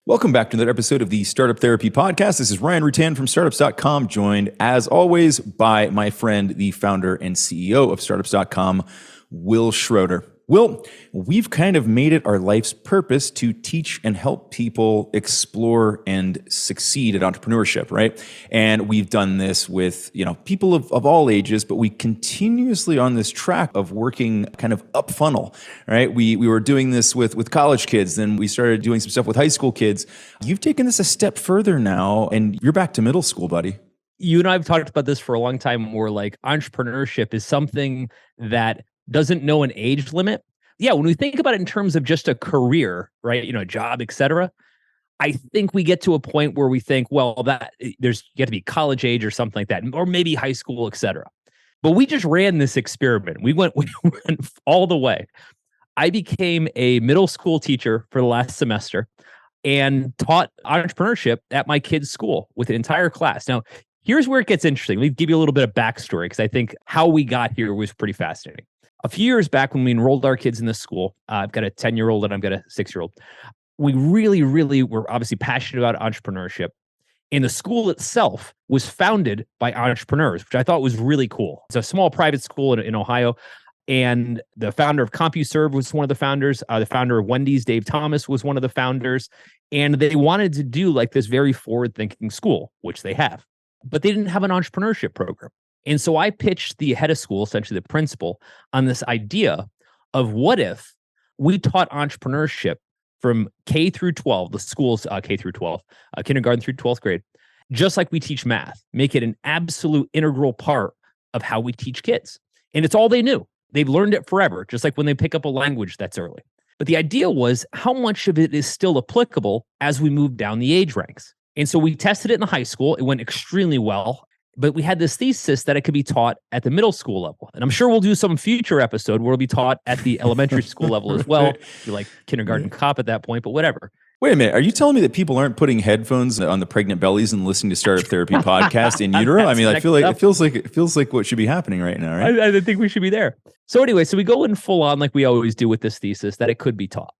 Welcome back to another episode of the Startup Therapy Podcast. This is Ryan Rutan from startups.com, joined as always by my friend, the founder and CEO of startups.com, Wil Schroter. Wil, we've kind of made it our life's purpose to teach and help people explore and succeed at entrepreneurship, right? And we've done this with, people of all ages, but we continuously on this track of working kind of up funnel, right? We were doing this with college kids, then we started doing some stuff with high school kids. You've taken this a step further now, and you're back to middle school, buddy. You and I have talked about this for a long time, where like entrepreneurship is something that doesn't know an age limit. Yeah, when we think about it in terms of just a career, right, a job, et cetera, I think we get to a point where we think, well, that you have to be college age or something like that, or maybe high school, et cetera. But we just ran this experiment. We went all the way. I became a middle school teacher for the last semester and taught entrepreneurship at my kids' school with an entire class. Now, here's where it gets interesting. Let me give you a little bit of backstory, because I think how we got here was pretty fascinating. A few years back, when we enrolled our kids in this school, I've got a 10-year-old and I've got a 6-year-old. We really, really were obviously passionate about entrepreneurship. And the school itself was founded by entrepreneurs, which I thought was really cool. It's a small private school in Ohio. And the founder of CompuServe was one of the founders. The founder of Wendy's, Dave Thomas, was one of the founders. And they wanted to do like this very forward-thinking school, which they have. But they didn't have an entrepreneurship program. And so I pitched the head of school, essentially the principal, on this idea of what if we taught entrepreneurship from K through 12, the school's K through 12, kindergarten through 12th grade, just like we teach math, make it an absolute integral part of how we teach kids. And it's all they knew. They've learned it forever, just like when they pick up a language that's early. But the idea was how much of it is still applicable as we move down the age ranks. And so we tested it in the high school. It went extremely well. But we had this thesis that it could be taught at the middle school level. And I'm sure we'll do some future episode where it'll be taught at the elementary school level as well. You're like kindergarten cop at that point, but whatever. Wait a minute. Are you telling me that people aren't putting headphones on the pregnant bellies and listening to Startup Therapy Podcast in utero? I mean, I feel like it feels like what should be happening right now, right? I think we should be there. So anyway, so we go in full on like we always do with this thesis that it could be taught.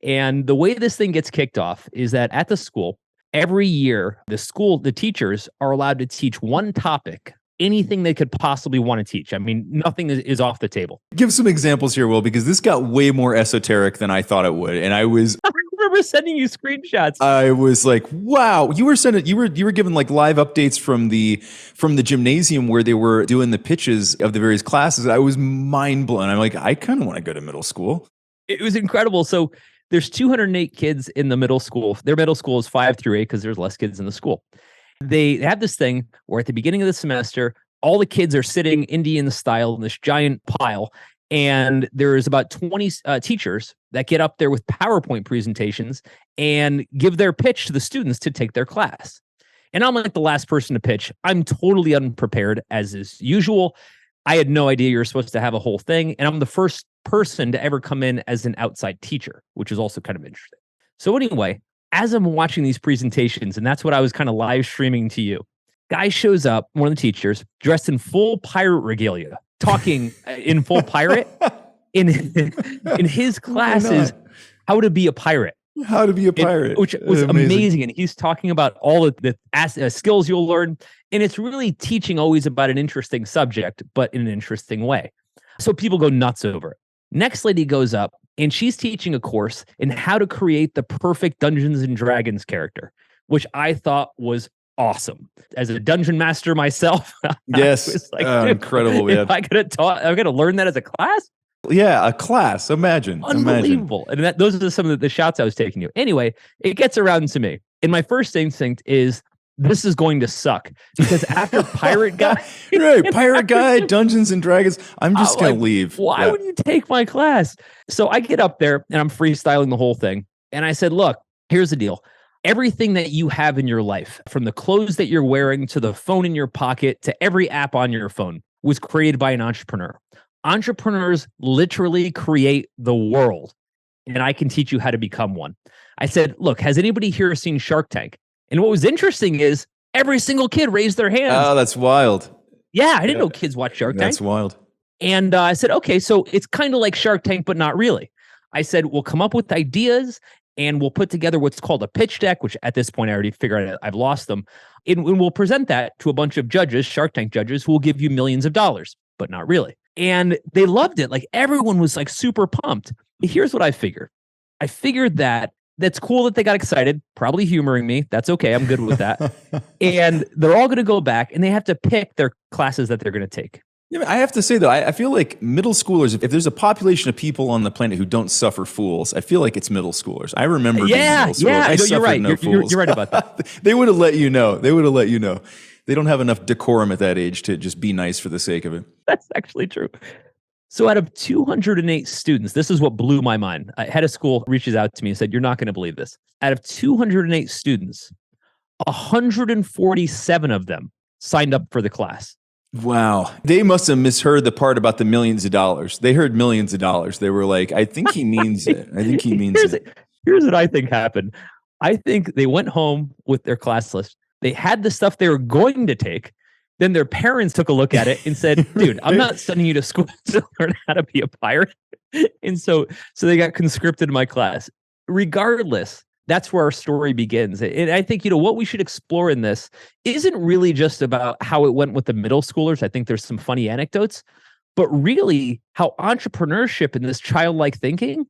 And the way this thing gets kicked off is that at the school, every year, the teachers are allowed to teach one topic, anything they could possibly want to teach. I mean, nothing is off the table. Give some examples here, Wil, because this got way more esoteric than I thought it would. And I remember sending you screenshots. I was like, wow, you were giving like live updates from the gymnasium where they were doing the pitches of the various classes. I was mind blown. I'm like, I kind of want to go to middle school. It was incredible. So there's 208 kids in the middle school. Their middle school is 5 through 8 because there's less kids in the school. They have this thing where at the beginning of the semester, all the kids are sitting Indian style in this giant pile. And there's about 20 teachers that get up there with PowerPoint presentations and give their pitch to the students to take their class. And I'm like the last person to pitch. I'm totally unprepared, as is usual. I had no idea you were supposed to have a whole thing. And I'm the first person to ever come in as an outside teacher, which is also kind of interesting. So anyway, as I'm watching these presentations, and that's what I was kind of live streaming to you, guy shows up, one of the teachers, dressed in full pirate regalia, talking in full pirate. In his classes, how to be a pirate. How to be a pirate. Which was amazing. And he's talking about all of the skills you'll learn. And it's really teaching always about an interesting subject, but in an interesting way. So people go nuts over it. Next lady goes up and she's teaching a course in how to create the perfect Dungeons and Dragons character, which I thought was awesome. As a dungeon master myself, yes, was like, incredible. If I could have taught, I'm going to learn that as a class. Yeah, a class. Imagine. Unbelievable. And those are some of the shots I was taking you. Anyway, it gets around to me. And my first instinct is, this is going to suck, because after Pirate Guy, right? Pirate Guy, Dungeons and Dragons. I'm just going to leave. Why would you take my class? So I get up there and I'm freestyling the whole thing. And I said, look, here's the deal. Everything that you have in your life, from the clothes that you're wearing to the phone in your pocket to every app on your phone, was created by an entrepreneur. Entrepreneurs literally create the world, and I can teach you how to become one. I said, look, has anybody here seen Shark Tank? And what was interesting is every single kid raised their hands. Oh, that's wild. Yeah, I didn't know kids watch Shark Tank. That's wild. And I said, okay, so it's kind of like Shark Tank, but not really. I said, we'll come up with ideas and we'll put together what's called a pitch deck, which at this point I already figured out I've lost them. And we'll present that to a bunch of judges, Shark Tank judges, who will give you millions of dollars, but not really. And they loved it. Like everyone was like super pumped. Here's what I figured. I figured that that's cool that they got excited, probably humoring me. That's okay. I'm good with that. And they're all going to go back and they have to pick their classes that they're going to take. Yeah, I have to say though, I feel like middle schoolers, if there's a population of people on the planet who don't suffer fools, I feel like it's middle schoolers. I remember being middle school. I you're right. No fools. You're right about that. They would have let you know. They don't have enough decorum at that age to just be nice for the sake of it. That's actually true. So out of 208 students, this is what blew my mind. A head of school reaches out to me and said, "You're not going to believe this. Out of 208 students, 147 of them signed up for the class." Wow. They must have misheard the part about the millions of dollars. They heard millions of dollars. They were like, I think he means it. I think he means it. Here's what I think happened. I think they went home with their class list. They had the stuff they were going to take. Then their parents took a look at it and said, "Dude, I'm not sending you to school to learn how to be a pirate." And so they got conscripted in my class. Regardless, that's where our story begins. And I think, what we should explore in this isn't really just about how it went with the middle schoolers. I think there's some funny anecdotes, but really how entrepreneurship and this childlike thinking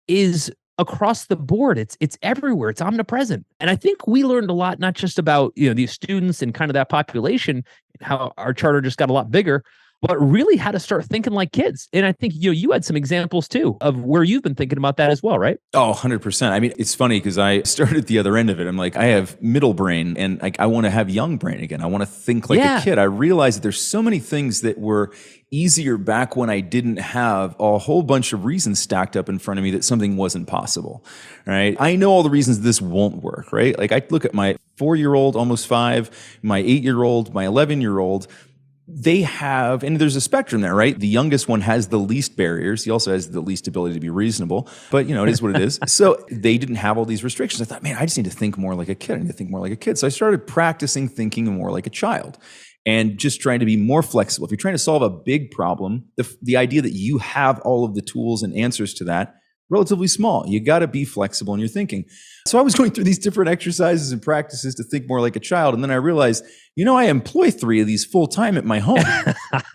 is across the board. It's everywhere. It's omnipresent. And I think we learned a lot, not just about, these students and kind of that population, how our charter just got a lot bigger, but really how to start thinking like kids. And I think, you had some examples too of where you've been thinking about that as well, right? Oh, 100%. I mean, it's funny because I started at the other end of it. I'm like, I have middle brain and I want to have young brain again. I want to think like a kid. I realized that there's so many things that were easier back when I didn't have a whole bunch of reasons stacked up in front of me that something wasn't possible, right? I know all the reasons this won't work, right? Like I look at my 4-year-old, almost 5, my 8-year-old, my 11-year-old, they have, and there's a spectrum there, right? The youngest one has the least barriers. He also has the least ability to be reasonable, but it is what it is. So they didn't have all these restrictions. I thought, man, I just need to think more like a kid. I need to think more like a kid. So I started practicing thinking more like a child and just trying to be more flexible. If you're trying to solve a big problem, the idea that you have all of the tools and answers to that, relatively small. You got to be flexible in your thinking. So I was going through these different exercises and practices to think more like a child. And then I realized, I employ 3 of these full time at my home.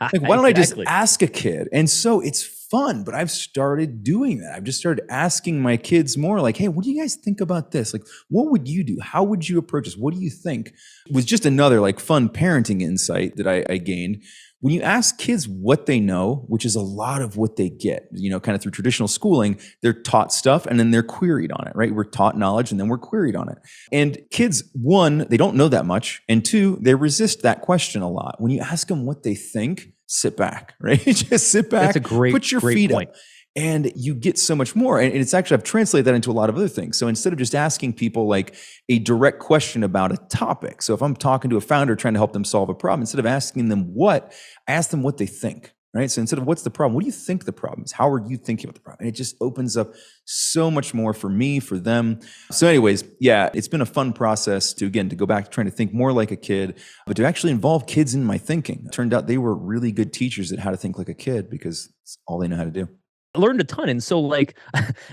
Like, why don't I just ask a kid? And so it's fun, but I've started doing that. I've just started asking my kids more like, hey, what do you guys think about this? Like, what would you do? How would you approach this? What do you think? It was just another like fun parenting insight that I gained. When you ask kids what they know, which is a lot of what they get, kind of through traditional schooling, they're taught stuff and then they're queried on it, right? We're taught knowledge and then we're queried on it. And kids, 1, they don't know that much. And 2, they resist that question a lot. When you ask them what they think, sit back, right? Just sit back, That's a great, put your feet point. up. And you get so much more. And it's actually, I've translated that into a lot of other things. So instead of just asking people like a direct question about a topic. So if I'm talking to a founder trying to help them solve a problem, instead of asking them what, I ask them what they think, right? So instead of what's the problem, what do you think the problem is? How are you thinking about the problem? And it just opens up so much more for me, for them. So anyways, yeah, it's been a fun process to go back to trying to think more like a kid, but to actually involve kids in my thinking. It turned out they were really good teachers at how to think like a kid because it's all they know how to do. I learned a ton. And so like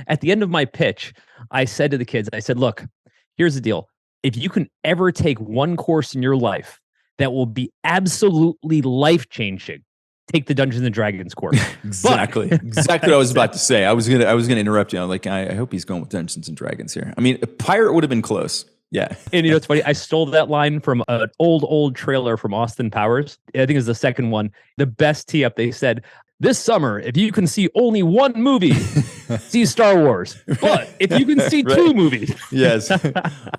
at the end of my pitch, I said to the kids, I said, look, here's the deal. If you can ever take one course in your life that will be absolutely life-changing, take the Dungeons and Dragons course. Exactly what I was about to say. I was gonna interrupt you. I'm like, I hope he's going with Dungeons and Dragons here. I mean, a pirate would have been close. Yeah. And it's funny. I stole that line from an old trailer from Austin Powers. I think it's the second one. The best tee up, they said, this summer, if you can see only one movie, see Star Wars. But if you can see 2 movies. Yes.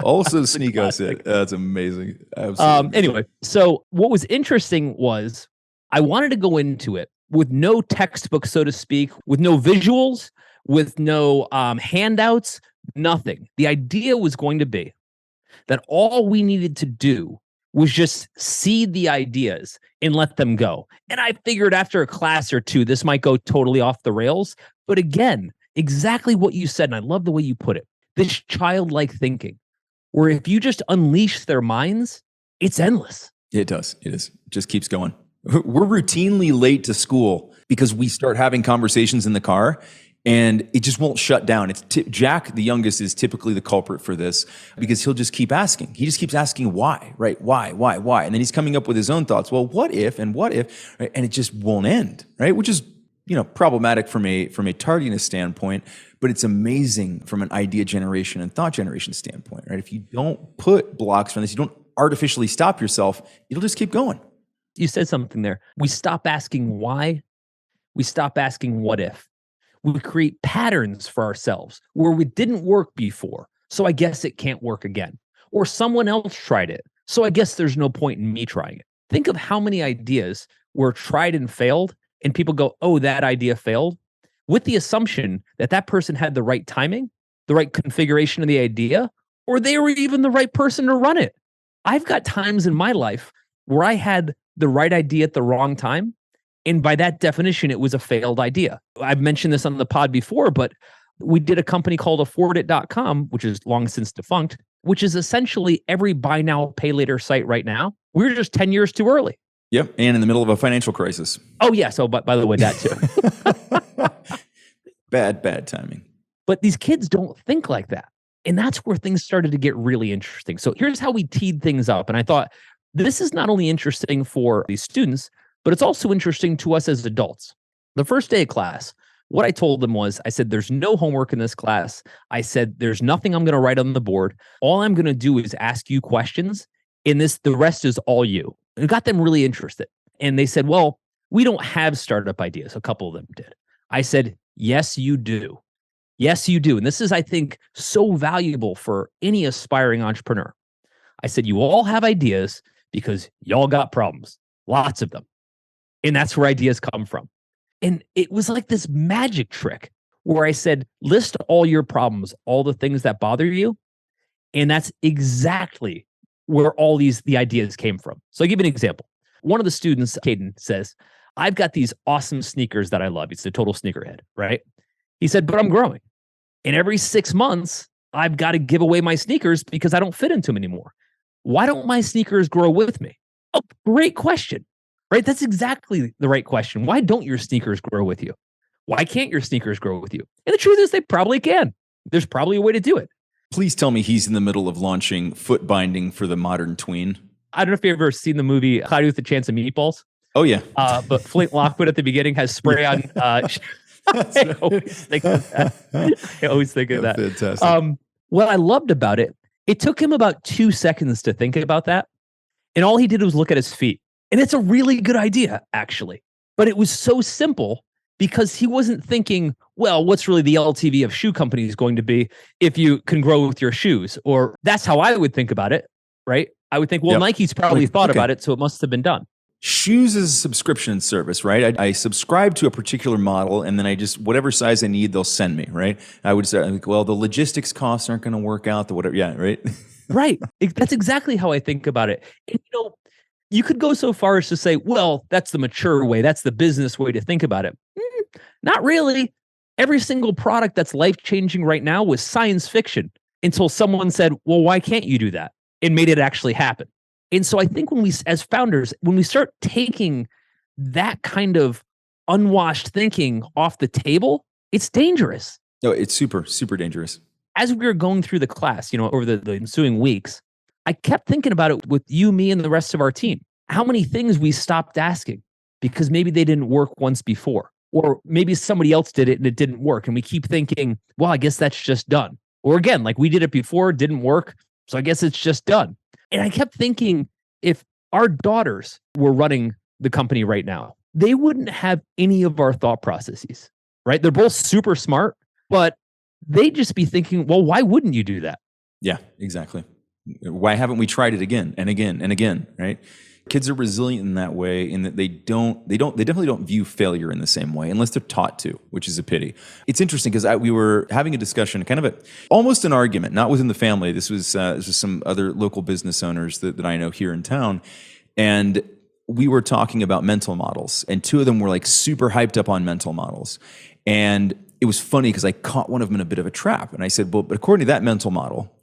Also sneak us in. That's amazing. Absolutely. Anyway, so what was interesting was I wanted to go into it with no textbook, so to speak, with no visuals, with no handouts, nothing. The idea was going to be that all we needed to do was just seed the ideas and let them go. And I figured after a class or 2, this might go totally off the rails. But again, exactly what you said, and I love the way you put it, this childlike thinking, where if you just unleash their minds, it's endless. It does. It is. It just keeps going. We're routinely late to school because we start having conversations in the car And it just won't shut down. Jack, the youngest, is typically the culprit for this because he'll just keep asking. He just keeps asking why, right? Why? And then he's coming up with his own thoughts. Well, what if, right? And it just won't end, right? Which is, problematic from a tardiness standpoint, but it's amazing from an idea generation and thought generation standpoint, right? If you don't put blocks on this, you don't artificially stop yourself, it'll just keep going. You said something there. We stop asking why. We stop asking what if. We create patterns for ourselves where it didn't work before, so I guess it can't work again. Or someone else tried it, so I guess there's no point in me trying it. Think of how many ideas were tried and failed, and people go, oh, that idea failed, with the assumption that that person had the right timing, the right configuration of the idea, or they were even the right person to run it. I've got times in my life where I had the right idea at the wrong time, and by that definition, it was a failed idea. I've mentioned this on the pod before, but we did a company called affordit.com, which is long since defunct, which is essentially every buy now, pay later site right now. We're just 10 years too early. Yep. And in the middle of a financial crisis. Oh, yeah. So, by the way, that too. Bad timing. But these kids don't think like that. And that's where things started to get really interesting. So here's how we teed things up. And I thought this is not only interesting for these students, but it's also interesting to us as adults. The first day of class, what I told them was, I said, there's no homework in this class. I said, there's nothing I'm going to write on the board. All I'm going to do is ask you questions. The rest is all you. It got them really interested. And they said, well, we don't have startup ideas. A couple of them did. I said, yes, you do. Yes, you do. And this is, I think, so valuable for any aspiring entrepreneur. I said, you all have ideas because y'all got problems, lots of them. And that's where ideas come from. And it was like this magic trick where I said, list all your problems, all the things that bother you. And that's exactly where all the ideas came from. So I'll give you an example. One of the students, Caden, says, I've got these awesome sneakers that I love. He's the total sneakerhead, right? He said, but I'm growing. And every 6 months, I've got to give away my sneakers because I don't fit into them anymore. Why don't my sneakers grow with me? Oh, great question. Right? That's exactly the right question. Why don't your sneakers grow with you? Why can't your sneakers grow with you? And the truth is they probably can. There's probably a way to do it. Please tell me he's in the middle of launching foot binding for the modern tween. I don't know if you've ever seen the movie Cloudy with a Chance of Meatballs. Oh, yeah. But Flint Lockwood at the beginning has spray on. I always think of that. Fantastic. What I loved about it, it took him about 2 seconds to think about that. And all he did was look at his feet. And it's a really good idea, actually. But it was so simple because he wasn't thinking, well, what's really the LTV of shoe companies going to be if you can grow with your shoes? Or that's how I would think about it, right? I would think, well, Nike's probably thought about it, so it must have been done. Shoes is a subscription service, right? I subscribe to a particular model, and then I just, whatever size I need, they'll send me, right? I would say, well, the logistics costs aren't going to work out, the whatever, yeah, right? Right. That's exactly how I think about it. And, you could go so far as to say, well, that's the mature way. That's the business way to think about it. Not really. Every single product that's life-changing right now was science fiction until someone said, well, why can't you do that? And made it actually happen. And so I think when we, as founders, when we start taking that kind of unwashed thinking off the table, it's dangerous. No, it's super, super dangerous. As we were going through the class, over the ensuing weeks, I kept thinking about it with you, me, and the rest of our team. How many things we stopped asking because maybe they didn't work once before, or maybe somebody else did it and it didn't work. And we keep thinking, well, I guess that's just done. Or again, like we did it before, it didn't work. So I guess it's just done. And I kept thinking, if our daughters were running the company right now, they wouldn't have any of our thought processes, right? They're both super smart, but they'd just be thinking, well, why wouldn't you do that? Yeah, exactly. Why haven't we tried it again and again and again, right? Kids are resilient in that way, in that they definitely don't view failure in the same way unless they're taught to, which is a pity. It's interesting because we were having a discussion, kind of almost an argument, not within the family. This was some other local business owners that I know here in town, and we were talking about mental models, and two of them were like super hyped up on mental models, and it was funny because I caught one of them in a bit of a trap, and I said, well, but according to that mental model,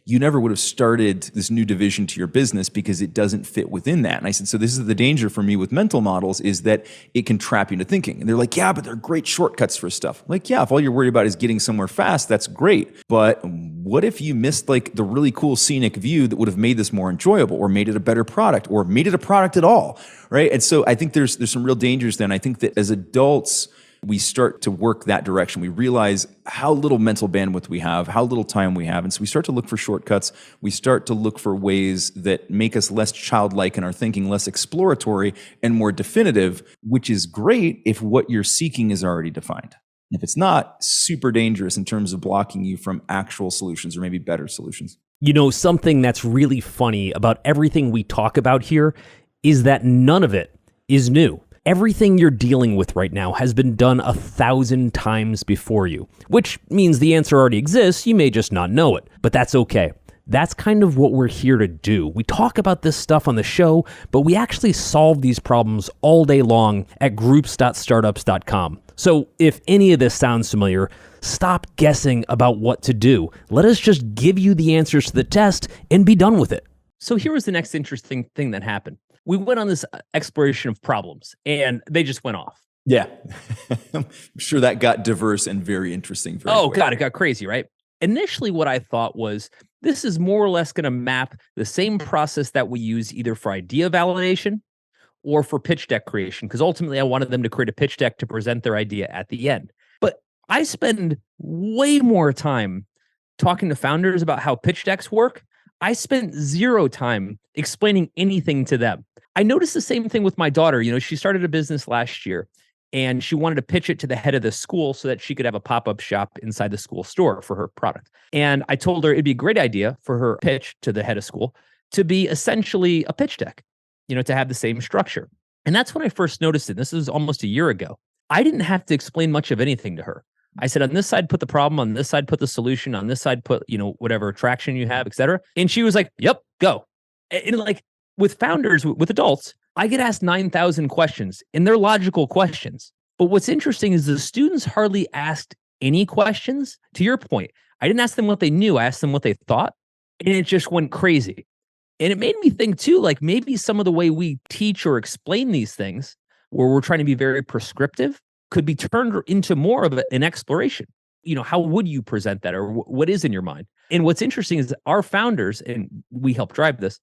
you never would have started this new division to your business because it doesn't fit within that. And I said, so this is the danger for me with mental models, is that it can trap you into thinking. And they're like, yeah, but they're great shortcuts for stuff. I'm like, yeah, if all you're worried about is getting somewhere fast, that's great. But what if you missed like the really cool scenic view that would have made this more enjoyable, or made it a better product, or made it a product at all, right? And so I think there's some real dangers then. I think that as adults, we start to work that direction. We realize how little mental bandwidth we have, how little time we have. And so we start to look for shortcuts. We start to look for ways that make us less childlike in our thinking, less exploratory and more definitive, which is great if what you're seeking is already defined. If it's not, super dangerous in terms of blocking you from actual solutions, or maybe better solutions. You know, something that's really funny about everything we talk about here is that none of it is new. Everything you're dealing with right now has been done 1,000 times before you, which means the answer already exists. You may just not know it, but that's okay. That's kind of what we're here to do. We talk about this stuff on the show, but we actually solve these problems all day long at groups.startups.com. So if any of this sounds familiar, stop guessing about what to do. Let us just give you the answers to the test and be done with it. So here was the next interesting thing that happened. We went on this exploration of problems, and they just went off. Yeah. I'm sure that got diverse and very interesting. God, it got crazy, right? Initially, what I thought was, this is more or less going to map the same process that we use either for idea validation or for pitch deck creation, because ultimately I wanted them to create a pitch deck to present their idea at the end. But I spend way more time talking to founders about how pitch decks work. I spent zero time explaining anything to them. I noticed the same thing with my daughter. You know, she started a business last year, and she wanted to pitch it to the head of the school so that she could have a pop-up shop inside the school store for her product. And I told her it'd be a great idea for her pitch to the head of school to be essentially a pitch deck, you know, to have the same structure. And that's when I first noticed it. This was almost a year ago. I didn't have to explain much of anything to her. I said, on this side, put the problem, on this side, put the solution, on this side, put, you know, whatever traction you have, et cetera. And she was like, yep, go. And like with founders, with adults, I get asked 9,000 questions, and they're logical questions. But what's interesting is the students hardly asked any questions. To your point, I didn't ask them what they knew. I asked them what they thought, and it just went crazy. And it made me think too, like maybe some of the way we teach or explain these things, where we're trying to be very prescriptive, could be turned into more of an exploration. You know, how would you present that, or what is in your mind? And what's interesting is our founders, and we help drive this,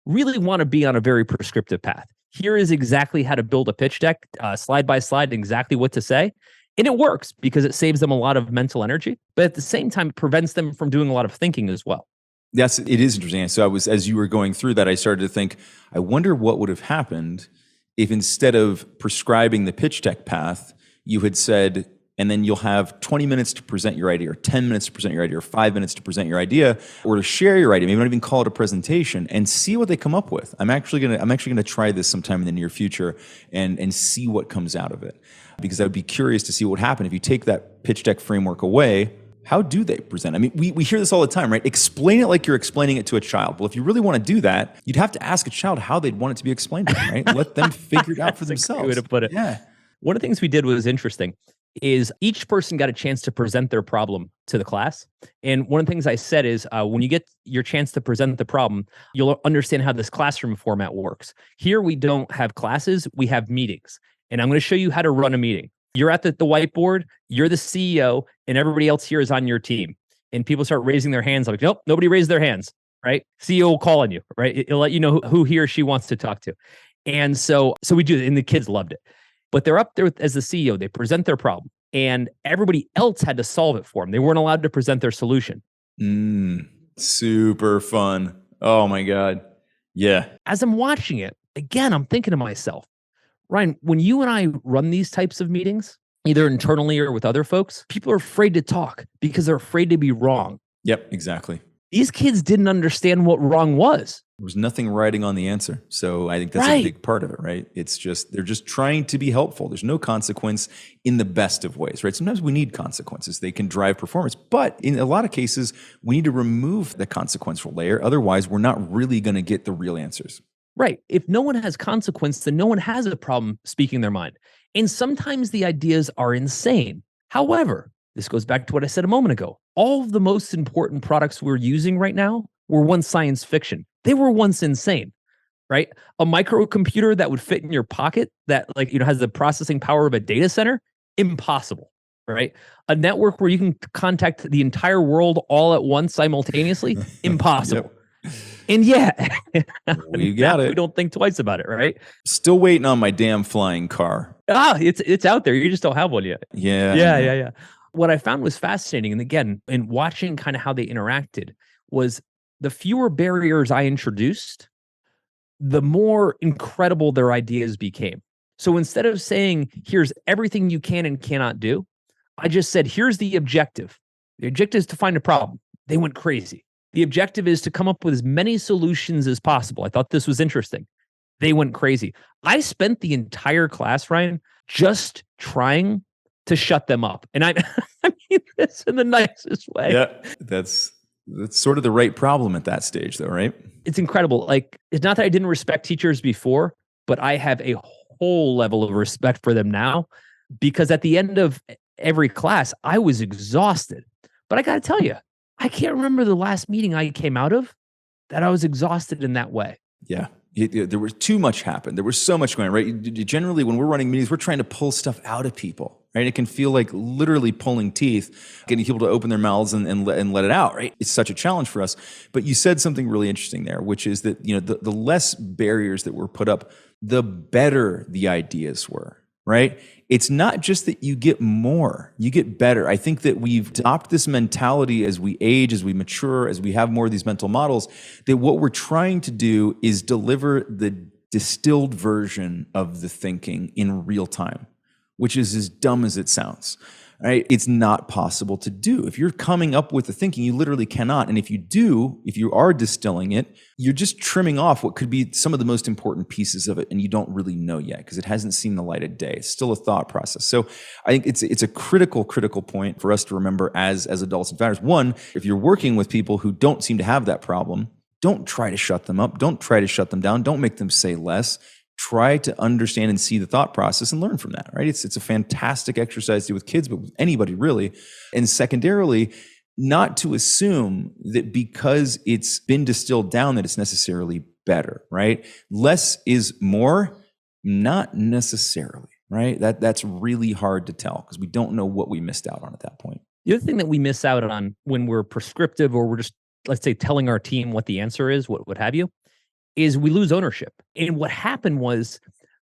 really want to be on a very prescriptive path. Here is exactly how to build a pitch deck, slide by slide, exactly what to say. And it works because it saves them a lot of mental energy, but at the same time, it prevents them from doing a lot of thinking as well. It is interesting. So as you were going through that, I started to think, I wonder what would have happened if instead of prescribing the pitch deck path, you had said, and then you'll have 20 minutes to present your idea, or 10 minutes to present your idea, or 5 minutes to present your idea, or to share your idea. Maybe not even call it a presentation, and see what they come up with. I'm actually gonna try this sometime in the near future and see what comes out of it, because I would be curious to see what would happen if you take that pitch deck framework away. How do they present? I mean, we hear this all the time, right? Explain it like you're explaining it to a child. Well, if you really want to do that, you'd have to ask a child how they'd want it to be explained to them, right? Let them figure it out for themselves. That's a great way to put it. Yeah. One of the things we did was interesting is each person got a chance to present their problem to the class. And one of the things I said is when you get your chance to present the problem, you'll understand how this classroom format works. Here, we don't have classes, we have meetings. And I'm going to show you how to run a meeting. You're at the whiteboard, you're the CEO, and everybody else here is on your team. And people start raising their hands. I'm like, nope, nobody raised their hands, right? CEO will call on you, right? It'll let you know who he or she wants to talk to. And so we do it, and the kids loved it. But they're up there as the CEO, they present their problem, and everybody else had to solve it for them. They weren't allowed to present their solution. Super fun. Oh my God. Yeah. As I'm watching it, again, I'm thinking to myself, Ryan, when you and I run these types of meetings, either internally or with other folks, people are afraid to talk because they're afraid to be wrong. Yep, exactly. These kids didn't understand what wrong was. There was nothing writing on the answer. So I think that's a big part of it, right? It's just, they're just trying to be helpful. There's no consequence in the best of ways, right? Sometimes we need consequences. They can drive performance. But in a lot of cases, we need to remove the consequential layer. Otherwise, we're not really going to get the real answers. Right. If no one has consequence, then no one has a problem speaking their mind. And sometimes the ideas are insane. However, this goes back to what I said a moment ago. all of the most important products we're using right now were once science fiction. They were once insane, right? A microcomputer that would fit in your pocket that has the processing power of a data center, impossible, right? A network where you can contact the entire world all at once simultaneously, impossible. Yep. And yeah, we got it. We don't think twice about it, right? Still waiting on my damn flying car. It's out there. You just don't have one yet. Yeah. What I found was fascinating, and again, in watching kind of how they interacted, was the fewer barriers I introduced, the more incredible their ideas became. So instead of saying, here's everything you can and cannot do, I just said, here's the objective. The objective is to find a problem. They went crazy. The objective is to come up with as many solutions as possible. I thought this was interesting. They went crazy. I spent the entire class, Ryan, just trying to shut them up. And I mean this in the nicest way. Yeah, that's sort of the right problem at that stage, though, right? It's incredible. Like, it's not that I didn't respect teachers before, but I have a whole level of respect for them now, because at the end of every class, I was exhausted. But I got to tell you, I can't remember the last meeting I came out of that I was exhausted in that way. Yeah. There was too much happened. There was so much going on, right? Generally, when we're running meetings, we're trying to pull stuff out of people, right? It can feel like literally pulling teeth, getting people to open their mouths and let it out, right? It's such a challenge for us. But you said something really interesting there, which is that, the less barriers that were put up, the better the ideas were, right? It's not just that you get more, you get better. I think that we've adopted this mentality as we age, as we mature, as we have more of these mental models, that what we're trying to do is deliver the distilled version of the thinking in real time, which is as dumb as it sounds. Right? It's not possible to do. If you're coming up with the thinking, you literally cannot. And if you are distilling it, you're just trimming off what could be some of the most important pieces of it, and you don't really know yet because it hasn't seen the light of day. It's still a thought process. So I think it's a critical point for us to remember as adults and founders. One, if you're working with people who don't seem to have that problem, don't try to shut them up. Don't try to shut them down. Don't make them say less. Try to understand and see the thought process and learn from that, right? It's a fantastic exercise to do with kids, but with anybody really. And secondarily, not to assume that because it's been distilled down that it's necessarily better, right? Less is more, not necessarily, right? That's really hard to tell because we don't know what we missed out on at that point. The other thing that we miss out on when we're prescriptive, or we're just, let's say, telling our team what the answer is, what have you, is we lose ownership. And what happened was,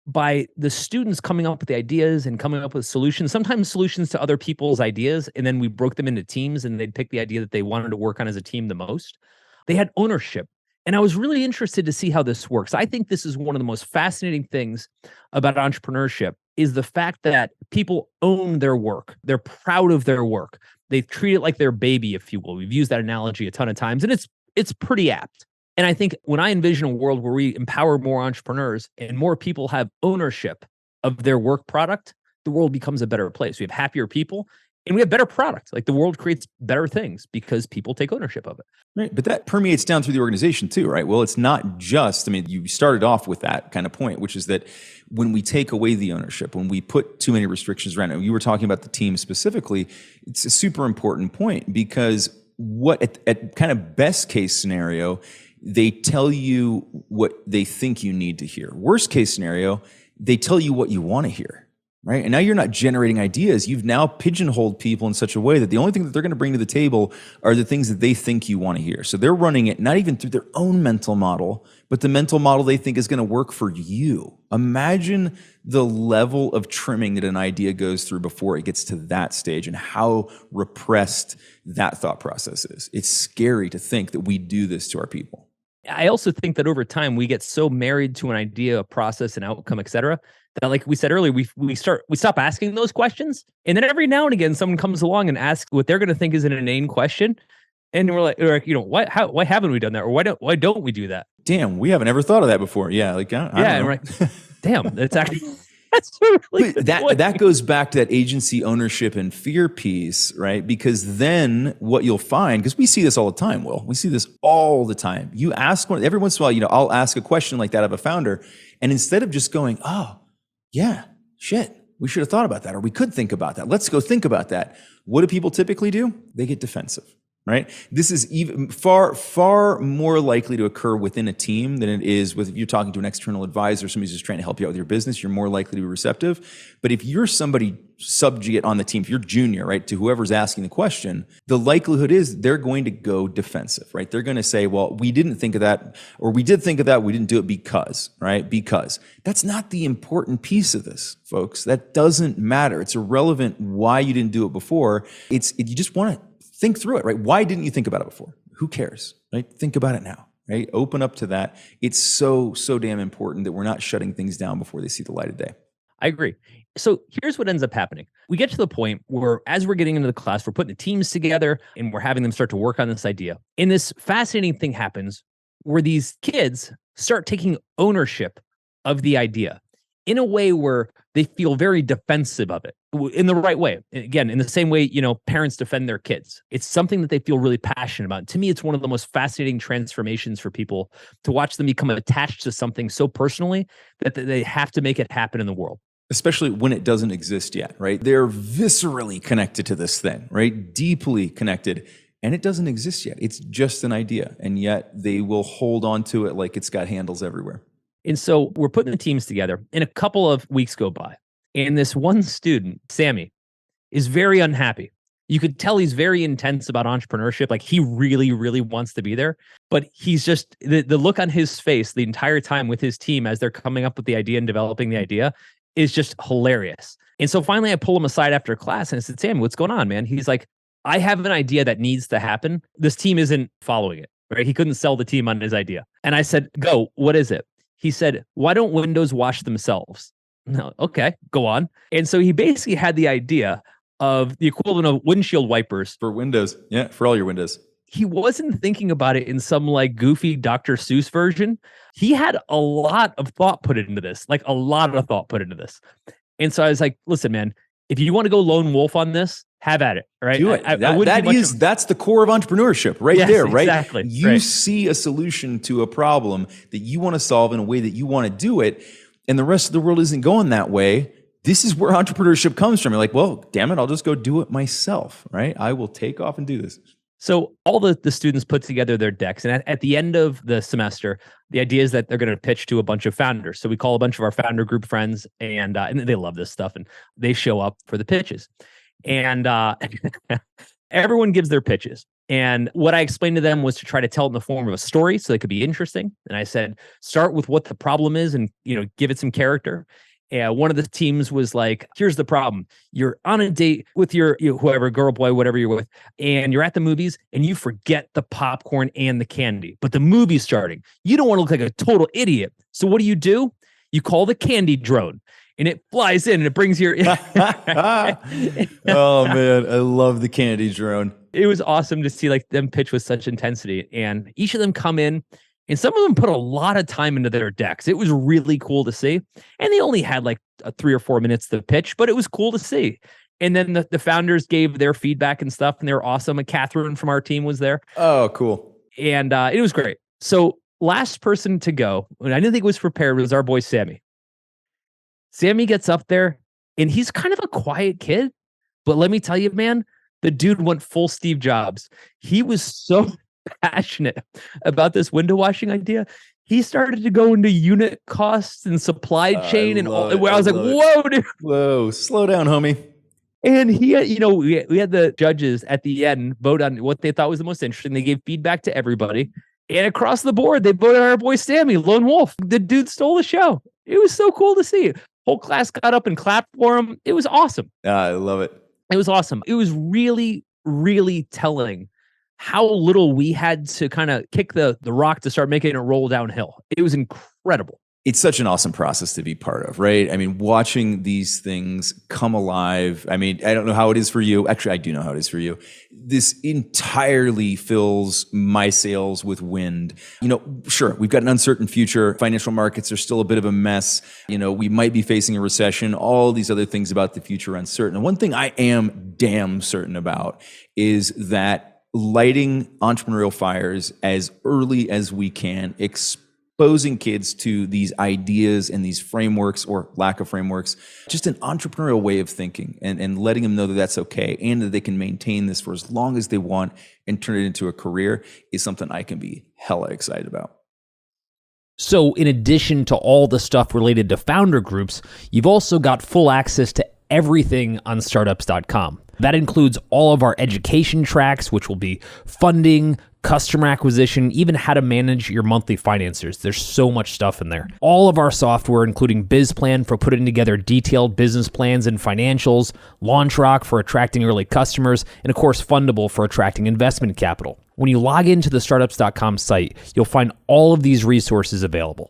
by the students coming up with the ideas and coming up with solutions, sometimes solutions to other people's ideas, and then we broke them into teams and they'd pick the idea that they wanted to work on as a team the most, they had ownership. And I was really interested to see how this works. I think this is one of the most fascinating things about entrepreneurship, is the fact that people own their work. They're proud of their work. They treat it like their baby, if you will. We've used that analogy a ton of times, and it's pretty apt. And I think when I envision a world where we empower more entrepreneurs and more people have ownership of their work product, the world becomes a better place. We have happier people and we have better product. Like, the world creates better things because people take ownership of it. Right. But that permeates down through the organization too, right? Well, it's not just, you started off with that kind of point, which is that when we take away the ownership, when we put too many restrictions around it, you were talking about the team specifically, it's a super important point, because what at kind of best case scenario, they tell you what they think you need to hear. Worst case scenario, they tell you what you want to hear, right? And now you're not generating ideas. You've now pigeonholed people in such a way that the only thing that they're going to bring to the table are the things that they think you want to hear. So they're running it not even through their own mental model, but the mental model they think is going to work for you. Imagine the level of trimming that an idea goes through before it gets to that stage, and how repressed that thought process is. It's scary to think that we do this to our people. I also think that over time we get so married to an idea, a process, an outcome, et cetera, that, like we said earlier, we stop asking those questions, and then every now and again someone comes along and asks what they're going to think is an inane question, and we're like, why haven't we done that, or why don't we do that? Damn, we haven't ever thought of that before. Yeah, I don't know. And we're like, damn, that's actually. That's really that goes back to that agency, ownership, and fear piece, right? Because then what you'll find, because we see this all the time, Will, we see this all the time. You ask one, every once in a while, I'll ask a question like that of a founder, and instead of just going, oh, yeah, shit, we should have thought about that, or we could think about that. Let's go think about that. What do people typically do? They get defensive, right? This is even far more likely to occur within a team than it is if you're talking to an external advisor, somebody who's just trying to help you out with your business. You're more likely to be receptive. But if you're somebody subjugate on the team, if you're junior, right, to whoever's asking the question, the likelihood is they're going to go defensive, right? They're going to say, well, we didn't think of that, or we did think of that, we didn't do it because, right? Because. That's not the important piece of this, folks. That doesn't matter. It's irrelevant why you didn't do it before. You just want to think through it, right? Why didn't you think about it before? Who cares, right? Think about it now, right? Open up to that. It's so damn important that we're not shutting things down before they see the light of day. I agree. So here's what ends up happening. We get to the point where as we're getting into the class, we're putting the teams together and we're having them start to work on this idea. And this fascinating thing happens where these kids start taking ownership of the idea in a way where they feel very defensive of it in the right way. Again, in the same way, parents defend their kids. It's something that they feel really passionate about. To me, it's one of the most fascinating transformations for people to watch them become attached to something so personally that they have to make it happen in the world. Especially when it doesn't exist yet, right? They're viscerally connected to this thing, right? Deeply connected, and it doesn't exist yet. It's just an idea, and yet they will hold on to it like it's got handles everywhere. And so we're putting the teams together, and a couple of weeks go by, and this one student, Sammy, is very unhappy. You could tell he's very intense about entrepreneurship. Like he really, really wants to be there, but he's just, the look on his face the entire time with his team as they're coming up with the idea and developing the idea is just hilarious. And so finally I pull him aside after class and I said, Sam, what's going on, man? He's like, I have an idea that needs to happen. This team isn't following it, right? He couldn't sell the team on his idea. And I said, go, what is it? He said, why don't windows wash themselves? No, okay, go on. And so he basically had the idea of the equivalent of windshield wipers. For windows. Yeah, for all your windows. He wasn't thinking about it in some like goofy Dr. Seuss version. He had a lot of thought put into this, like a lot of thought put into this. And so I was like, listen, man, if you want to go lone wolf on this, have at it, right? Do it. That's the core of entrepreneurship right there, right? Exactly. You see a solution to a problem that you want to solve in a way that you want to do it, and the rest of the world isn't going that way. This is where entrepreneurship comes from. You're like, well, damn it, I'll just go do it myself, right? I will take off and do this. So all the students put together their decks. And at the end of the semester, the idea is that they're going to pitch to a bunch of founders. So we call a bunch of our founder group friends, and they love this stuff. And they show up for the pitches. And everyone gives their pitches. And what I explained to them was to try to tell it in the form of a story so it could be interesting. And I said, start with what the problem is and give it some character. One of the teams was like, here's the problem. You're on a date with your whoever, girl, boy, whatever you're with, and you're at the movies and you forget the popcorn and the candy, but the movie's starting. You don't want to look like a total idiot. So what do? You call the candy drone and it flies in and it brings your... Oh man, I love the candy drone. It was awesome to see like them pitch with such intensity, and each of them come in. And some of them put a lot of time into their decks. It was really cool to see. And they only had like 3 or 4 minutes to pitch, but it was cool to see. And then the founders gave their feedback and stuff, and they were awesome. And Catherine from our team was there. Oh, cool. And it was great. So last person to go, and I didn't think was prepared, was our boy Sammy. Sammy gets up there, and he's kind of a quiet kid. But let me tell you, man, the dude went full Steve Jobs. He was so passionate about this window washing idea. He started to go into unit costs and supply chain and all. Where I was like, whoa, dude. Whoa, slow down, homie. And he had, we had the judges at the end vote on what they thought was the most interesting. They gave feedback to everybody. And across the board, they voted on our boy Sammy, Lone Wolf. The dude stole the show. It was so cool to see. Whole class got up and clapped for him. It was awesome. I love it. It was awesome. It was really, really telling how little we had to kind of kick the rock to start making it roll downhill. It was incredible. It's such an awesome process to be part of, right? I mean, watching these things come alive. I mean, I don't know how it is for you. Actually, I do know how it is for you. This entirely fills my sails with wind. Sure, we've got an uncertain future. Financial markets are still a bit of a mess. We might be facing a recession. All these other things about the future are uncertain. And one thing I am damn certain about is that lighting entrepreneurial fires as early as we can, exposing kids to these ideas and these frameworks or lack of frameworks, just an entrepreneurial way of thinking, and letting them know that that's okay and that they can maintain this for as long as they want and turn it into a career is something I can be hella excited about. So in addition to all the stuff related to founder groups, you've also got full access to everything on startups.com. That includes all of our education tracks, which will be funding, customer acquisition, even how to manage your monthly financiers. There's so much stuff in there. All of our software, including BizPlan for putting together detailed business plans and financials, LaunchRock for attracting early customers, and of course, Fundable for attracting investment capital. When you log into the startups.com site, you'll find all of these resources available.